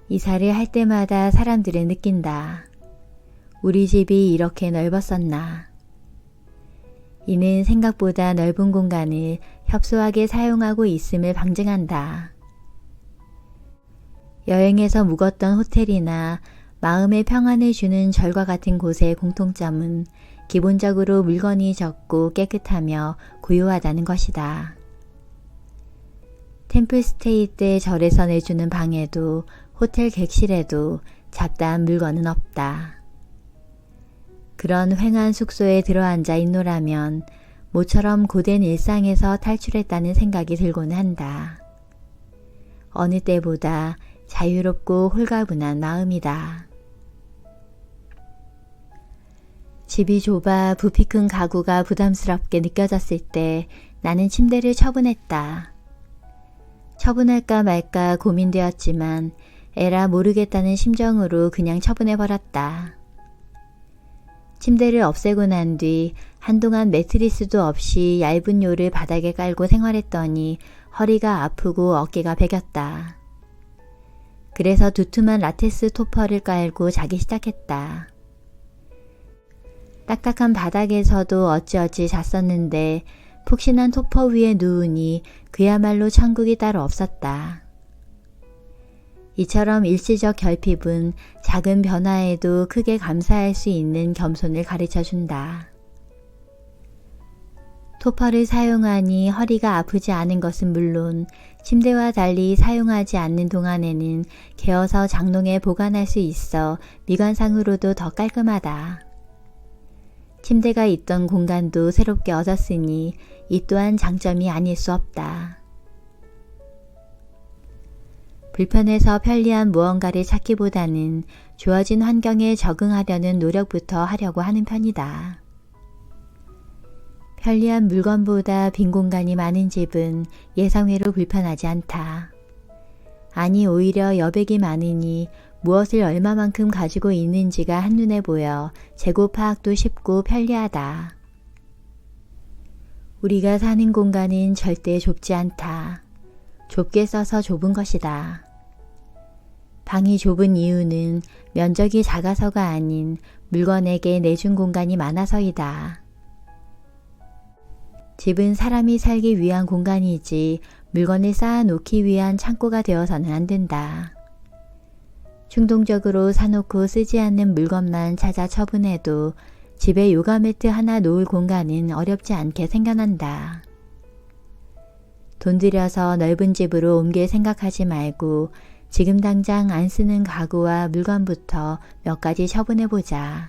이사를 할 때마다 사람들은 느낀다. 우리 집이 이렇게 넓었었나. 이는 생각보다 넓은 공간을 협소하게 사용하고 있음을 방증한다. 여행에서 묵었던 호텔이나 마음의 평안을 주는 절과 같은 곳의 공통점은 기본적으로 물건이 적고 깨끗하며 고요하다는 것이다. 템플스테이 때 절에서 내주는 방에도 호텔 객실에도 잡다한 물건은 없다. 그런 휑한 숙소에 들어앉아 있노라면 모처럼 고된 일상에서 탈출했다는 생각이 들고는 한다. 어느 때보다 자유롭고 홀가분한 마음이다. 집이 좁아 부피 큰 가구가 부담스럽게 느껴졌을 때 나는 침대를 처분했다. 처분할까 말까 고민되었지만 에라 모르겠다는 심정으로 그냥 처분해버렸다. 침대를 없애고 난 뒤 한동안 매트리스도 없이 얇은 요를 바닥에 깔고 생활했더니 허리가 아프고 어깨가 베겼다. 그래서 두툼한 라테스 토퍼를 깔고 자기 시작했다. 딱딱한 바닥에서도 어찌어찌 잤었는데 푹신한 토퍼 위에 누우니 그야말로 천국이 따로 없었다. 이처럼 일시적 결핍은 작은 변화에도 크게 감사할 수 있는 겸손을 가르쳐준다. 토퍼를 사용하니 허리가 아프지 않은 것은 물론 침대와 달리 사용하지 않는 동안에는 개어서 장롱에 보관할 수 있어 미관상으로도 더 깔끔하다. 침대가 있던 공간도 새롭게 얻었으니 이 또한 장점이 아닐 수 없다. 불편해서 편리한 무언가를 찾기보다는 주어진 환경에 적응하려는 노력부터 하려고 하는 편이다. 편리한 물건보다 빈 공간이 많은 집은 예상외로 불편하지 않다. 아니 오히려 여백이 많으니 무엇을 얼마만큼 가지고 있는지가 한눈에 보여 재고 파악도 쉽고 편리하다. 우리가 사는 공간은 절대 좁지 않다. 좁게 써서 좁은 것이다. 방이 좁은 이유는 면적이 작아서가 아닌 물건에게 내준 공간이 많아서이다. 집은 사람이 살기 위한 공간이지 물건을 쌓아놓기 위한 창고가 되어서는 안 된다. 충동적으로 사놓고 쓰지 않는 물건만 찾아 처분해도 집에 요가 매트 하나 놓을 공간은 어렵지 않게 생겨난다. 돈 들여서 넓은 집으로 옮길 생각하지 말고 지금 당장 안 쓰는 가구와 물건부터 몇 가지 처분해보자.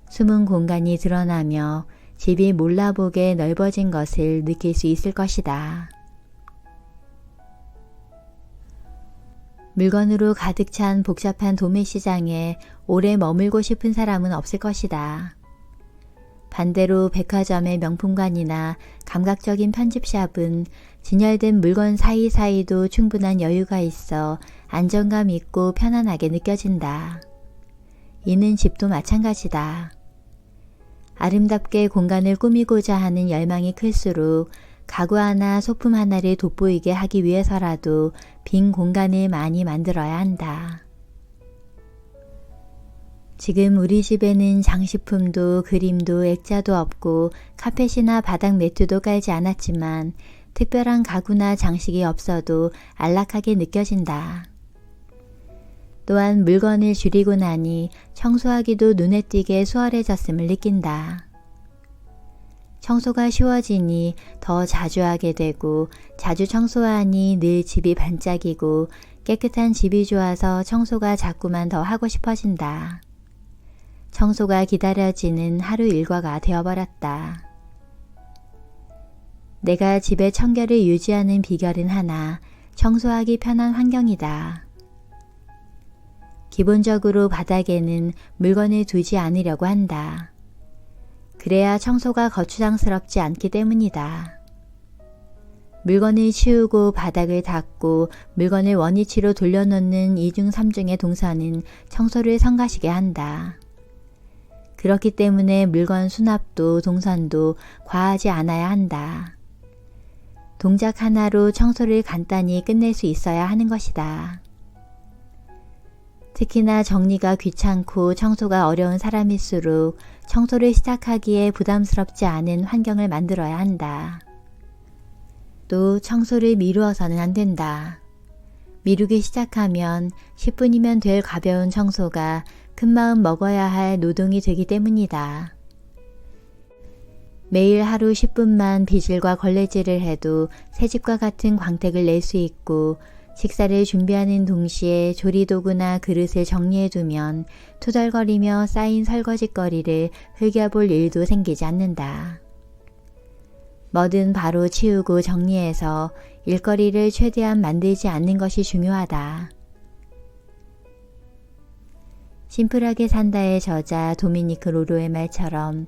숨은 공간이 드러나며 집이 몰라보게 넓어진 것을 느낄 수 있을 것이다. 물건으로 가득 찬 복잡한 도매시장에 오래 머물고 싶은 사람은 없을 것이다. 반대로 백화점의 명품관이나 감각적인 편집샵은 진열된 물건 사이사이도 충분한 여유가 있어 안정감 있고 편안하게 느껴진다. 이는 집도 마찬가지다. 아름답게 공간을 꾸미고자 하는 열망이 클수록 가구 하나, 소품 하나를 돋보이게 하기 위해서라도 빈 공간을 많이 만들어야 한다. 지금 우리 집에는 장식품도 그림도 액자도 없고 카펫이나 바닥 매트도 깔지 않았지만 특별한 가구나 장식이 없어도 안락하게 느껴진다. 또한 물건을 줄이고 나니 청소하기도 눈에 띄게 수월해졌음을 느낀다. 청소가 쉬워지니 더 자주 하게 되고 자주 청소하니 늘 집이 반짝이고 깨끗한 집이 좋아서 청소가 자꾸만 더 하고 싶어진다. 청소가 기다려지는 하루 일과가 되어버렸다. 내가 집의 청결을 유지하는 비결은 하나, 청소하기 편한 환경이다. 기본적으로 바닥에는 물건을 두지 않으려고 한다. 그래야 청소가 거추장스럽지 않기 때문이다. 물건을 치우고 바닥을 닦고 물건을 원위치로 돌려놓는 2중 3중의 동선은 청소를 성가시게 한다. 그렇기 때문에 물건 수납도 동선도 과하지 않아야 한다. 동작 하나로 청소를 간단히 끝낼 수 있어야 하는 것이다. 특히나 정리가 귀찮고 청소가 어려운 사람일수록 청소를 시작하기에 부담스럽지 않은 환경을 만들어야 한다. 또 청소를 미루어서는 안 된다. 미루기 시작하면 10분이면 될 가벼운 청소가 큰마음 먹어야 할 노동이 되기 때문이다. 매일 하루 10분만 비질과 걸레질을 해도 새집과 같은 광택을 낼 수 있고 식사를 준비하는 동시에 조리도구나 그릇을 정리해두면 투덜거리며 쌓인 설거지거리를 흘겨볼 일도 생기지 않는다. 뭐든 바로 치우고 정리해서 일거리를 최대한 만들지 않는 것이 중요하다. 심플하게 산다의 저자 도미니크 로로의 말처럼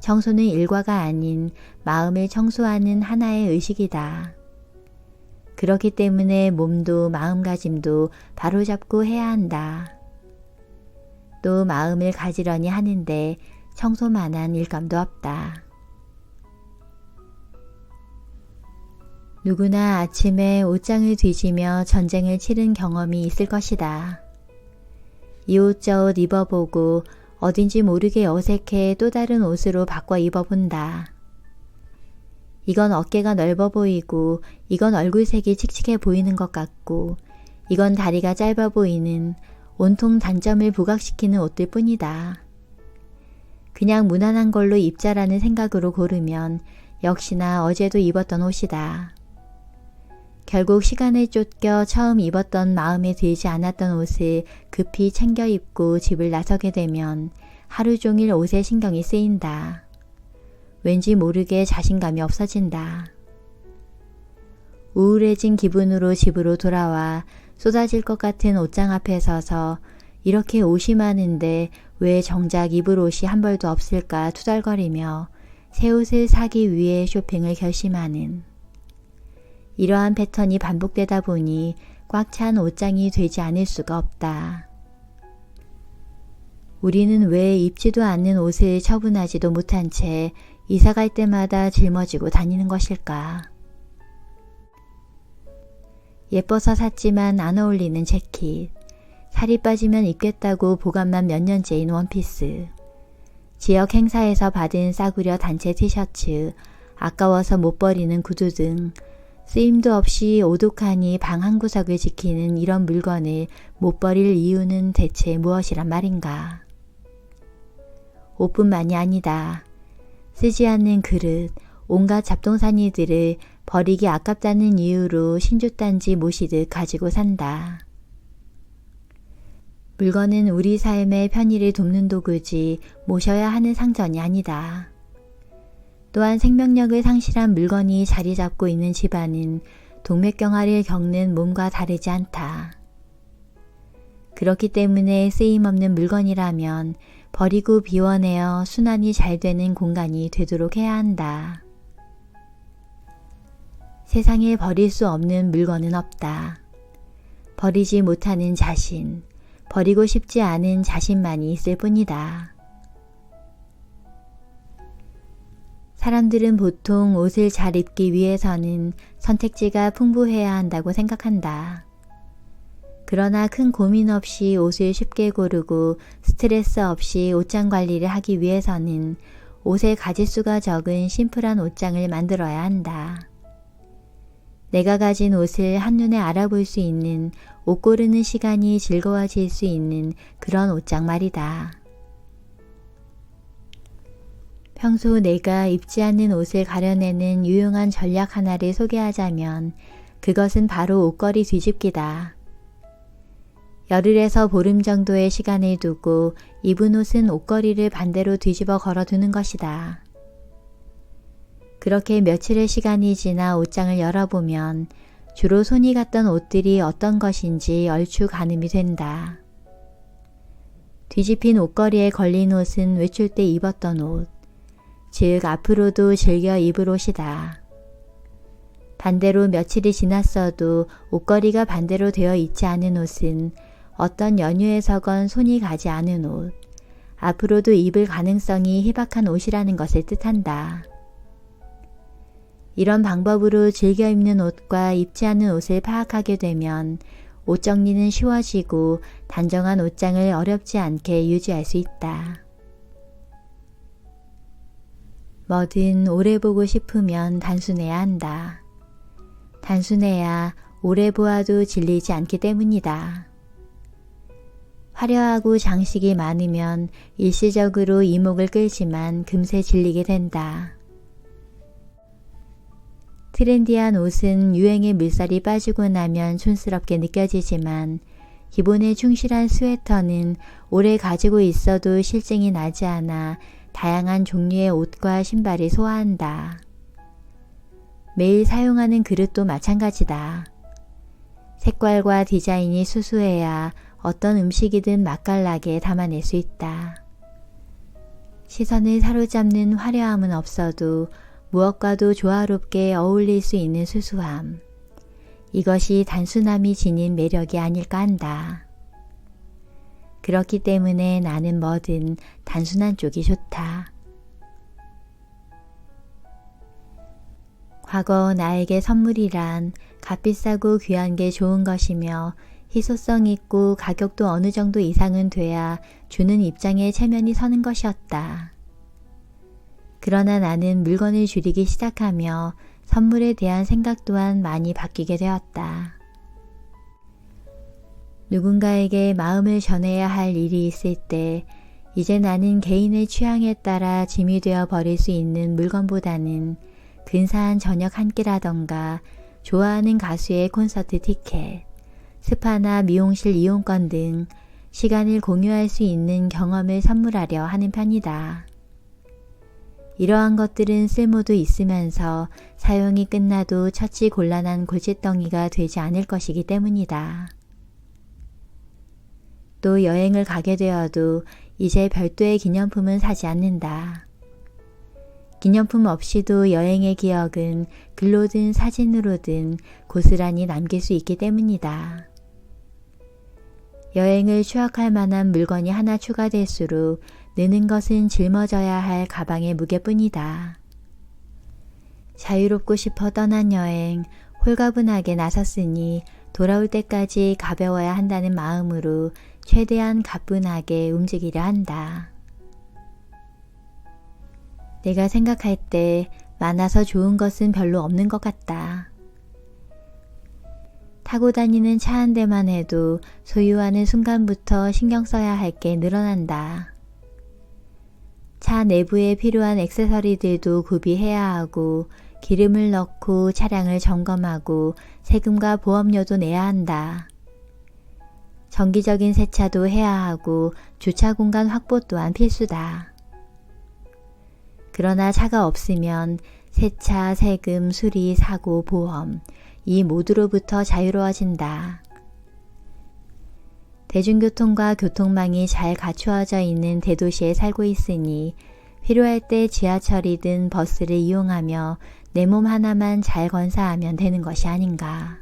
청소는 일과가 아닌 마음을 청소하는 하나의 의식이다. 그렇기 때문에 몸도 마음가짐도 바로잡고 해야 한다. 또 마음을 가지런히 하는데 청소만한 일감도 없다. 누구나 아침에 옷장을 뒤지며 전쟁을 치른 경험이 있을 것이다. 이 옷 저 옷 입어보고 어딘지 모르게 어색해 또 다른 옷으로 바꿔 입어본다. 이건 어깨가 넓어 보이고 이건 얼굴색이 칙칙해 보이는 것 같고 이건 다리가 짧아 보이는 온통 단점을 부각시키는 옷들 뿐이다. 그냥 무난한 걸로 입자라는 생각으로 고르면 역시나 어제도 입었던 옷이다. 결국 시간에 쫓겨 처음 입었던 마음에 들지 않았던 옷을 급히 챙겨 입고 집을 나서게 되면 하루 종일 옷에 신경이 쓰인다. 왠지 모르게 자신감이 없어진다. 우울해진 기분으로 집으로 돌아와 쏟아질 것 같은 옷장 앞에 서서 이렇게 옷이 많은데 왜 정작 입을 옷이 한 벌도 없을까 투덜거리며 새 옷을 사기 위해 쇼핑을 결심하는 이러한 패턴이 반복되다 보니 꽉 찬 옷장이 되지 않을 수가 없다. 우리는 왜 입지도 않는 옷을 처분하지도 못한 채 이사갈 때마다 짊어지고 다니는 것일까? 예뻐서 샀지만 안 어울리는 재킷, 살이 빠지면 입겠다고 보관만 몇 년째인 원피스, 지역 행사에서 받은 싸구려 단체 티셔츠, 아까워서 못 버리는 구두 등 쓰임도 없이 오독하니 방 한 구석을 지키는 이런 물건을 못 버릴 이유는 대체 무엇이란 말인가? 옷뿐만이 아니다. 쓰지 않는 그릇, 온갖 잡동사니들을 버리기 아깝다는 이유로 신주단지 모시듯 가지고 산다. 물건은 우리 삶의 편의를 돕는 도구지 모셔야 하는 상전이 아니다. 또한 생명력을 상실한 물건이 자리 잡고 있는 집안은 동맥경화를 겪는 몸과 다르지 않다. 그렇기 때문에 쓰임없는 물건이라면 버리고 비워내어 순환이 잘 되는 공간이 되도록 해야 한다. 세상에 버릴 수 없는 물건은 없다. 버리지 못하는 자신, 버리고 싶지 않은 자신만이 있을 뿐이다. 사람들은 보통 옷을 잘 입기 위해서는 선택지가 풍부해야 한다고 생각한다. 그러나 큰 고민 없이 옷을 쉽게 고르고 스트레스 없이 옷장 관리를 하기 위해서는 옷의 가짓수가 적은 심플한 옷장을 만들어야 한다. 내가 가진 옷을 한눈에 알아볼 수 있는 옷 고르는 시간이 즐거워질 수 있는 그런 옷장 말이다. 평소 내가 입지 않는 옷을 가려내는 유용한 전략 하나를 소개하자면 그것은 바로 옷걸이 뒤집기다. 열흘에서 보름 정도의 시간을 두고 입은 옷은 옷걸이를 반대로 뒤집어 걸어두는 것이다. 그렇게 며칠의 시간이 지나 옷장을 열어보면 주로 손이 갔던 옷들이 어떤 것인지 얼추 가늠이 된다. 뒤집힌 옷걸이에 걸린 옷은 외출 때 입었던 옷, 즉 앞으로도 즐겨 입을 옷이다. 반대로 며칠이 지났어도 옷걸이가 반대로 되어 있지 않은 옷은 어떤 연유에서건 손이 가지 않은 옷, 앞으로도 입을 가능성이 희박한 옷이라는 것을 뜻한다. 이런 방법으로 즐겨 입는 옷과 입지 않는 옷을 파악하게 되면 옷 정리는 쉬워지고 단정한 옷장을 어렵지 않게 유지할 수 있다. 뭐든 오래 보고 싶으면 단순해야 한다. 단순해야 오래 보아도 질리지 않기 때문이다. 화려하고 장식이 많으면 일시적으로 이목을 끌지만 금세 질리게 된다. 트렌디한 옷은 유행의 물살이 빠지고 나면 촌스럽게 느껴지지만 기본에 충실한 스웨터는 오래 가지고 있어도 실증이 나지 않아 다양한 종류의 옷과 신발이 소화한다. 매일 사용하는 그릇도 마찬가지다. 색깔과 디자인이 수수해야 어떤 음식이든 맛깔나게 담아낼 수 있다. 시선을 사로잡는 화려함은 없어도 무엇과도 조화롭게 어울릴 수 있는 수수함. 이것이 단순함이 지닌 매력이 아닐까 한다. 그렇기 때문에 나는 뭐든 단순한 쪽이 좋다. 과거 나에게 선물이란 값비싸고 귀한 게 좋은 것이며 희소성 있고 가격도 어느 정도 이상은 돼야 주는 입장에 체면이 서는 것이었다. 그러나 나는 물건을 줄이기 시작하며 선물에 대한 생각 또한 많이 바뀌게 되었다. 누군가에게 마음을 전해야 할 일이 있을 때 이제 나는 개인의 취향에 따라 짐이 되어 버릴 수 있는 물건보다는 근사한 저녁 한 끼라던가 좋아하는 가수의 콘서트 티켓, 스파나 미용실 이용권 등 시간을 공유할 수 있는 경험을 선물하려 하는 편이다. 이러한 것들은 쓸모도 있으면서 사용이 끝나도 처치 곤란한 골칫덩이가 되지 않을 것이기 때문이다. 또 여행을 가게 되어도 이제 별도의 기념품은 사지 않는다. 기념품 없이도 여행의 기억은 글로든 사진으로든 고스란히 남길 수 있기 때문이다. 여행을 추억할 만한 물건이 하나 추가될수록 느는 것은 짊어져야 할 가방의 무게뿐이다. 자유롭고 싶어 떠난 여행, 홀가분하게 나섰으니 돌아올 때까지 가벼워야 한다는 마음으로 최대한 가뿐하게 움직이려 한다. 내가 생각할 때 많아서 좋은 것은 별로 없는 것 같다. 타고 다니는 차 한 대만 해도 소유하는 순간부터 신경 써야 할 게 늘어난다. 차 내부에 필요한 액세서리들도 구비해야 하고 기름을 넣고 차량을 점검하고 세금과 보험료도 내야 한다. 정기적인 세차도 해야 하고 주차 공간 확보 또한 필수다. 그러나 차가 없으면 세차, 세금, 수리, 사고, 보험 이 모두로부터 자유로워진다. 대중교통과 교통망이 잘 갖추어져 있는 대도시에 살고 있으니 필요할 때 지하철이든 버스를 이용하며 내 몸 하나만 잘 건사하면 되는 것이 아닌가.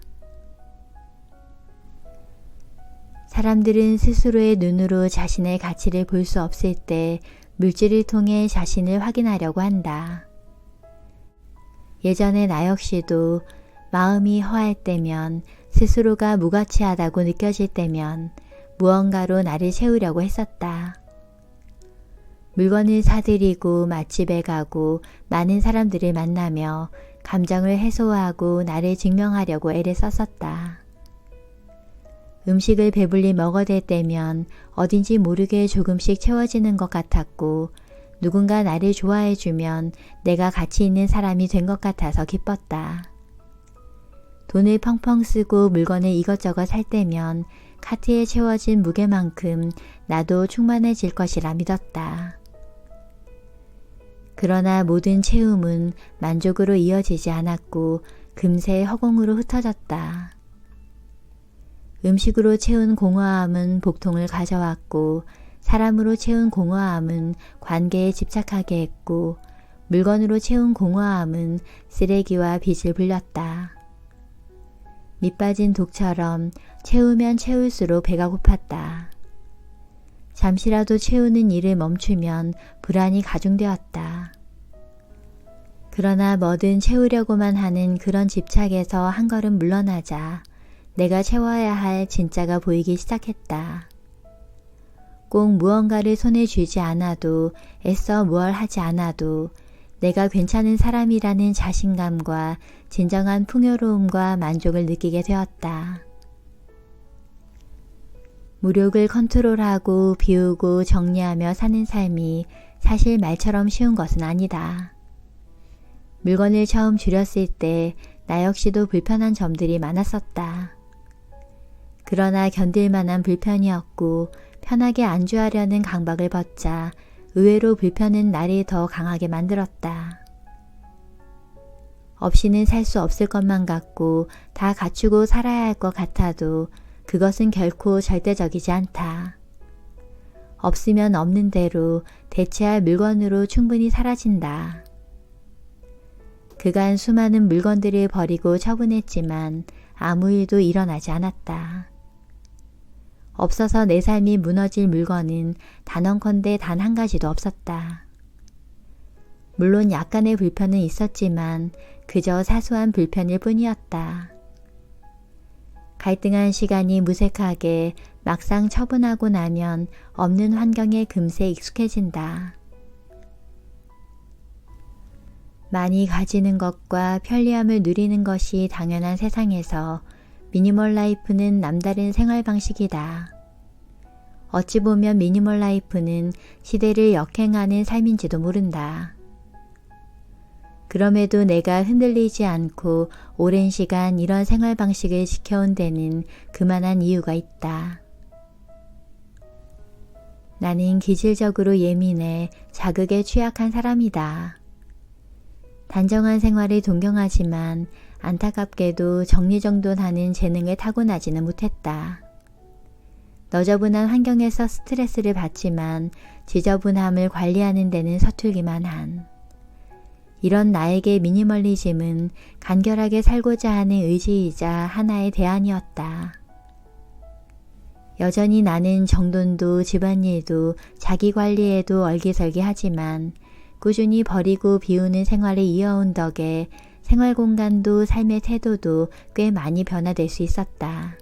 사람들은 스스로의 눈으로 자신의 가치를 볼 수 없을 때 물질을 통해 자신을 확인하려고 한다. 예전에 나 역시도 마음이 허할 때면 스스로가 무가치하다고 느껴질 때면 무언가로 나를 채우려고 했었다. 물건을 사들이고 맛집에 가고 많은 사람들을 만나며 감정을 해소하고 나를 증명하려고 애를 썼었다. 음식을 배불리 먹어댈 때면 어딘지 모르게 조금씩 채워지는 것 같았고 누군가 나를 좋아해주면 내가 가치 있는 사람이 된 것 같아서 기뻤다. 돈을 펑펑 쓰고 물건을 이것저것 살 때면 카트에 채워진 무게만큼 나도 충만해질 것이라 믿었다. 그러나 모든 채움은 만족으로 이어지지 않았고 금세 허공으로 흩어졌다. 음식으로 채운 공허함은 복통을 가져왔고 사람으로 채운 공허함은 관계에 집착하게 했고 물건으로 채운 공허함은 쓰레기와 빚을 불렸다. 밑빠진 독처럼 채우면 채울수록 배가 고팠다. 잠시라도 채우는 일을 멈추면 불안이 가중되었다. 그러나 뭐든 채우려고만 하는 그런 집착에서 한 걸음 물러나자 내가 채워야 할 진짜가 보이기 시작했다. 꼭 무언가를 손에 쥐지 않아도 애써 무얼 하지 않아도 내가 괜찮은 사람이라는 자신감과 진정한 풍요로움과 만족을 느끼게 되었다. 무력을 컨트롤하고 비우고 정리하며 사는 삶이 사실 말처럼 쉬운 것은 아니다. 물건을 처음 줄였을 때 나 역시도 불편한 점들이 많았었다. 그러나 견딜 만한 불편이었고 편하게 안주하려는 강박을 벗자 의외로 불편은 나를 더 강하게 만들었다. 없이는 살 수 없을 것만 같고 다 갖추고 살아야 할 것 같아도 그것은 결코 절대적이지 않다. 없으면 없는 대로 대체할 물건으로 충분히 사라진다. 그간 수많은 물건들을 버리고 처분했지만 아무 일도 일어나지 않았다. 없어서 내 삶이 무너질 물건은 단언컨대 단 한 가지도 없었다. 물론 약간의 불편은 있었지만 그저 사소한 불편일 뿐이었다. 갈등한 시간이 무색하게 막상 처분하고 나면 없는 환경에 금세 익숙해진다. 많이 가지는 것과 편리함을 누리는 것이 당연한 세상에서 미니멀 라이프는 남다른 생활 방식이다. 어찌 보면 미니멀 라이프는 시대를 역행하는 삶인지도 모른다. 그럼에도 내가 흔들리지 않고 오랜 시간 이런 생활 방식을 지켜온 데는 그만한 이유가 있다. 나는 기질적으로 예민해 자극에 취약한 사람이다. 단정한 생활을 동경하지만 안타깝게도 정리정돈하는 재능을 타고나지는 못했다. 너저분한 환경에서 스트레스를 받지만 지저분함을 관리하는 데는 서툴기만 한. 이런 나에게 미니멀리즘은 간결하게 살고자 하는 의지이자 하나의 대안이었다. 여전히 나는 정돈도 집안일도 자기관리에도 얼기설기하지만 꾸준히 버리고 비우는 생활을 이어온 덕에 생활 공간도 삶의 태도도 꽤 많이 변화될 수 있었다.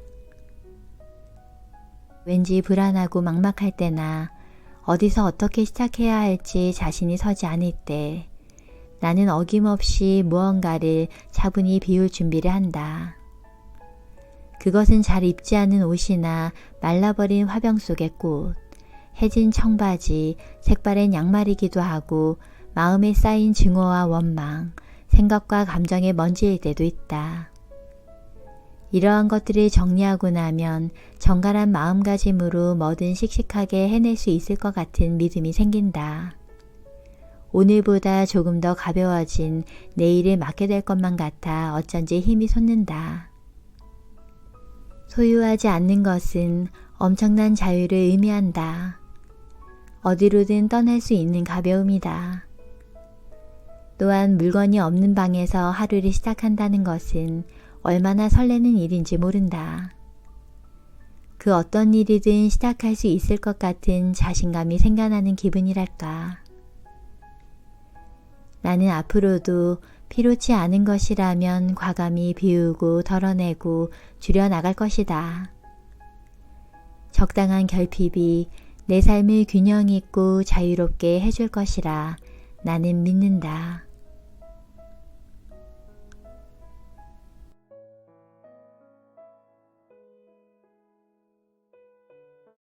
왠지 불안하고 막막할 때나 어디서 어떻게 시작해야 할지 자신이 서지 않을 때 나는 어김없이 무언가를 차분히 비울 준비를 한다. 그것은 잘 입지 않은 옷이나 말라버린 화병 속의 꽃, 해진 청바지, 색바랜 양말이기도 하고 마음에 쌓인 증오와 원망, 생각과 감정의 먼지일 때도 있다. 이러한 것들을 정리하고 나면 정갈한 마음가짐으로 뭐든 씩씩하게 해낼 수 있을 것 같은 믿음이 생긴다. 오늘보다 조금 더 가벼워진 내일을 맞게 될 것만 같아 어쩐지 힘이 솟는다. 소유하지 않는 것은 엄청난 자유를 의미한다. 어디로든 떠날 수 있는 가벼움이다. 또한 물건이 없는 방에서 하루를 시작한다는 것은 얼마나 설레는 일인지 모른다. 그 어떤 일이든 시작할 수 있을 것 같은 자신감이 생겨나는 기분이랄까. 나는 앞으로도 필요치 않은 것이라면 과감히 비우고 덜어내고 줄여나갈 것이다. 적당한 결핍이 내 삶을 균형 있고 자유롭게 해줄 것이라 나는 믿는다.